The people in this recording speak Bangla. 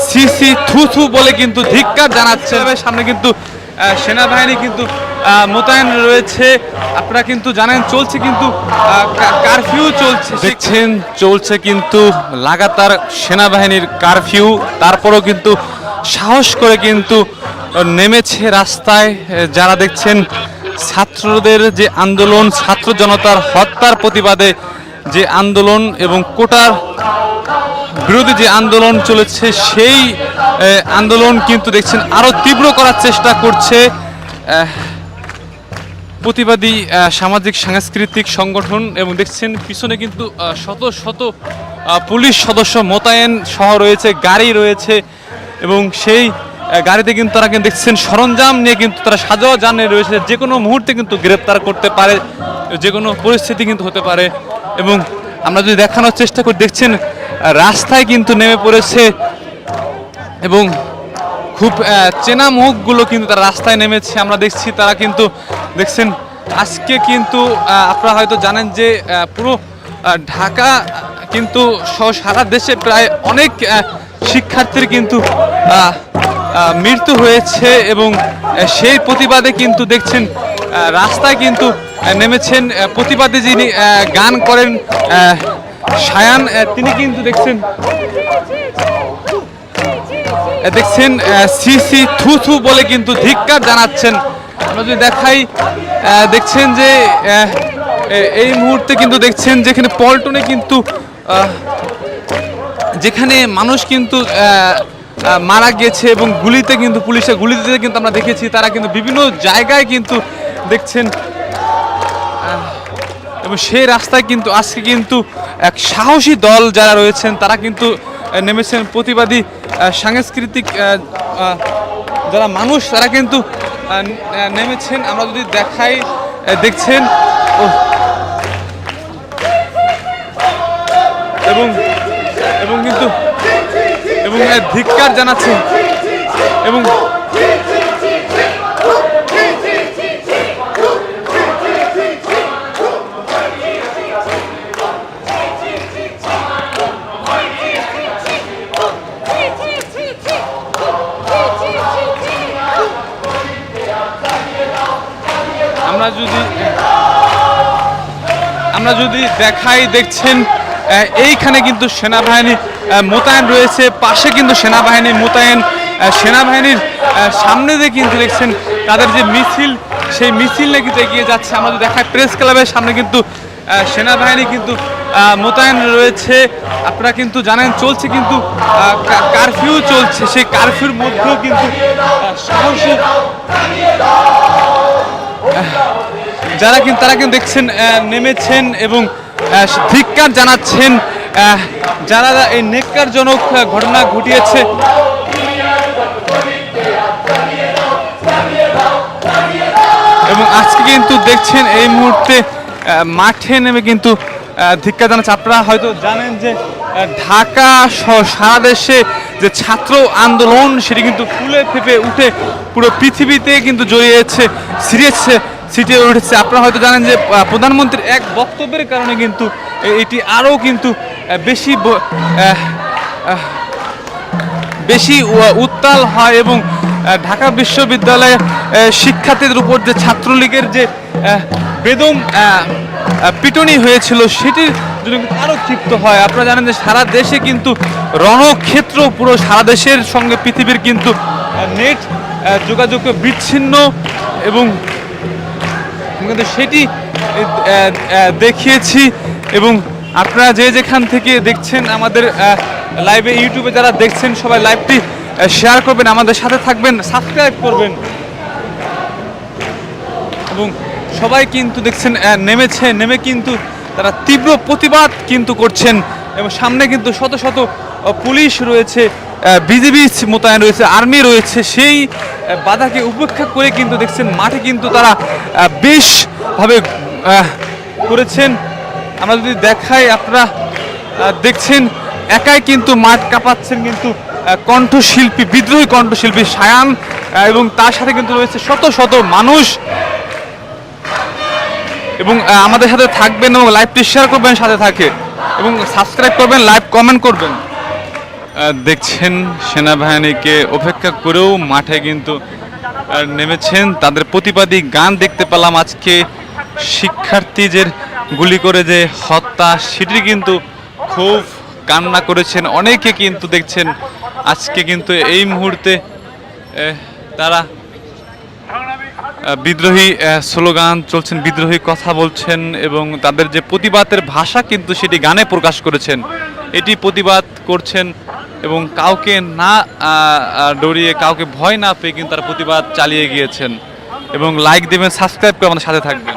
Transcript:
সিসি থু থু বলে কিন্তু ধিক্কার জানাচ্ছে। সামনে কিন্তু সেনাবাহিনী কিন্তু মোতায়েন রয়েছে। আপনারা কিন্তু জানেন চলছে কিন্তু কারফিউ চলছে, দেখছেন চলছে কিন্তু লাগাতার সেনাবাহিনীর কারফিউ। তারপরেও কিন্তু সাহস করে কিন্তু নেমেছে রাস্তায়। যারা দেখছেন ছাত্রদের যে আন্দোলন, ছাত্র জনতার হত্যার প্রতিবাদে যে আন্দোলন এবং কোটার বিরোধী যে আন্দোলন চলেছে, সেই আন্দোলন কিন্তু দেখছেন আরো তীব্র করার চেষ্টা করছে প্রতিবাদী সামাজিক সাংস্কৃতিক সংগঠন। এবং দেখছেন পিছনে কিন্তু শত শত পুলিশ সদস্য মোতায়েন সহ রয়েছে, গাড়ি রয়েছে এবং সেই গাড়িতে কিন্তু তারা কিন্তু দেখছেন সরঞ্জাম নিয়ে কিন্তু তারা সাজোয়া জানে রয়েছে। যে কোনো মুহূর্তে কিন্তু গ্রেপ্তার করতে পারে, যে কোনো পরিস্থিতি কিন্তু হতে পারে। এবং আমরা যদি দেখানোর চেষ্টা করি, দেখছেন রাস্তায় কিন্তু নেমে পড়েছে এবং খুব চেনা মুখগুলো কিন্তু তারা রাস্তায় নেমেছে। আমরা দেখছি তারা কিন্তু দেখছেন আজকে কিন্তু আপনারা হয়তো জানেন যে পুরো ঢাকা কিন্তু সারা দেশে প্রায় অনেক শিক্ষার্থীর কিন্তু মৃত্যু হয়েছে এবং সেই প্রতিবাদে কিন্তু দেখছেন রাস্তায় কিন্তু নেমেছেন প্রতিবাদী যিনি গান করেন শায়ান, তিনি কিন্তু দেখছেন সিসি থু থু বলে কিন্তু ধিক্কার জানাচ্ছেন। আমরা যদি দেখাই, দেখছেন যে এই মুহূর্তে কিন্তু দেখছেন যেখানে পল্টনে কিন্তু যেখানে মানুষ কিন্তু মারা গেছে এবং গুলিতে কিন্তু পুলিশের গুলি দিতে কিন্তু আমরা দেখেছি, তারা কিন্তু বিভিন্ন জায়গায় কিন্তু দেখছেন। এবং সেই রাস্তায় কিন্তু আজকে কিন্তু এক সাহসী দল যারা রয়েছেন তারা কিন্তু নেমেছেন, প্রতিবাদী সাংস্কৃতিক যারা মানুষ তারা কিন্তু নেমেছেন। আমরা যদি দেখাই, দেখছেন এবং এবং কিন্তু এবং ধিক্কার জানাচ্ছেন এবং আমরা যদি দেখাই, দেখছেন এইখানে কিন্তু সেনাবাহিনী মোতায়েন রয়েছে, পাশে কিন্তু সেনাবাহিনী মোতায়েন। সেনাবাহিনীর সামনে দিয়ে কিন্তু দেখছেন তাদের যে মিছিল, সেই মিছিল নিয়ে কিন্তু এগিয়ে যাচ্ছে। আমরা যদি দেখাই প্রেস ক্লাবের সামনে কিন্তু সেনাবাহিনী কিন্তু মোতায়েন রয়েছে। আপনারা কিন্তু জানেন চলছে কিন্তু কারফিউ চলছে, সেই কারফিউর মধ্যেও কিন্তু সাহসী যারা কিন্তু তারা কিন্তু দেখছেন নেমেছেন এবং ধিক্কার জানাচ্ছেন যারা এই নেক্কারজনক ঘটনা ঘটিয়েছে। এবং আজকে কিন্তু দেখছেন এই মুহূর্তে মাঠে নেমে কিন্তু ধিক্কার জানাচ্ছে। আপনারা হয়তো জানেন যে ঢাকা সহ সারা দেশে যে ছাত্র আন্দোলন সেটি কিন্তু ফুলে ফেঁপে উঠে পুরো পৃথিবীতে কিন্তু জড়িয়েছে, ছিটিয়ে উঠেছে। আপনারা হয়তো জানেন যে প্রধানমন্ত্রীর এক বক্তব্যের কারণে কিন্তু এটি আরও কিন্তু বেশি উত্তাল হয় এবং ঢাকা বিশ্ববিদ্যালয়ে শিক্ষার্থীদের উপর যে ছাত্রলীগের যে বেদম পিটুনি হয়েছিল সেটির জন্য আরও ক্ষিপ্ত হয়। আপনারা জানেন যে সারা দেশে কিন্তু রণক্ষেত্র, পুরো সারা দেশের সঙ্গে পৃথিবীর কিন্তু নেট যোগাযোগ বিচ্ছিন্ন এবং কিন্তু সেটি দেখিয়েছি। এবং আপনারা যে যেখান থেকে দেখছেন আমাদের লাইভে, ইউটিউবে যারা দেখছেন সবাই লাইভটি শেয়ার করবেন, আমাদের সাথে থাকবেন, সাবস্ক্রাইব করবেন। এবং সবাই কিন্তু দেখছেন নেমে কিন্তু তারা তীব্র প্রতিবাদ কিন্তু করছেন। এবং সামনে কিন্তু শত শত পুলিশ রয়েছে, বিজিবি মোতায়েন রয়েছে, আর্মি রয়েছে। সেই বাধাকে উপেক্ষা করে কিন্তু দেখছেন মাঠে কিন্তু তারা বেশভাবে করেছেন। আমরা যদি দেখাই, আপনারা দেখছেন একাই কিন্তু মাঠ কাঁপাচ্ছেন কিন্তু কণ্ঠশিল্পী, বিদ্রোহী কণ্ঠশিল্পী শায়ান, এবং তার সাথে কিন্তু রয়েছে শত শত মানুষ। এবং আমাদের সাথে থাকবেন এবং লাইভটি শেয়ার করবেন সাথে থাকে এবং সাবস্ক্রাইব করবেন, লাইভ কমেন্ট করবেন। দেখছেন সেনাবাহিনীকে উপেক্ষা করেও মাঠে কিন্তু নেমেছেন, তাদের প্রতিবাদী গান দেখতে পেলাম। আজকে শিক্ষার্থীদের গুলি করে যে হত্যা, সেটি কিন্তু খুব কান্না করেছেন অনেকে, কিন্তু দেখছেন আজকে কিন্তু এই মুহূর্তে তারা বিদ্রোহী স্লোগান চলছেন, বিদ্রোহী কথা বলছেন এবং তাদের যে প্রতিবাদের ভাষা কিন্তু সেটি গানে প্রকাশ করেছেন। এটি প্রতিবাদ করছেন এবং কাউকে না ডরিয়ে, কাউকে ভয় না পেয়ে কিন্তু তারা প্রতিবাদ চালিয়ে গিয়েছেন। এবং লাইক দেবেন, সাবস্ক্রাইব করে আমাদের সাথে থাকবেন।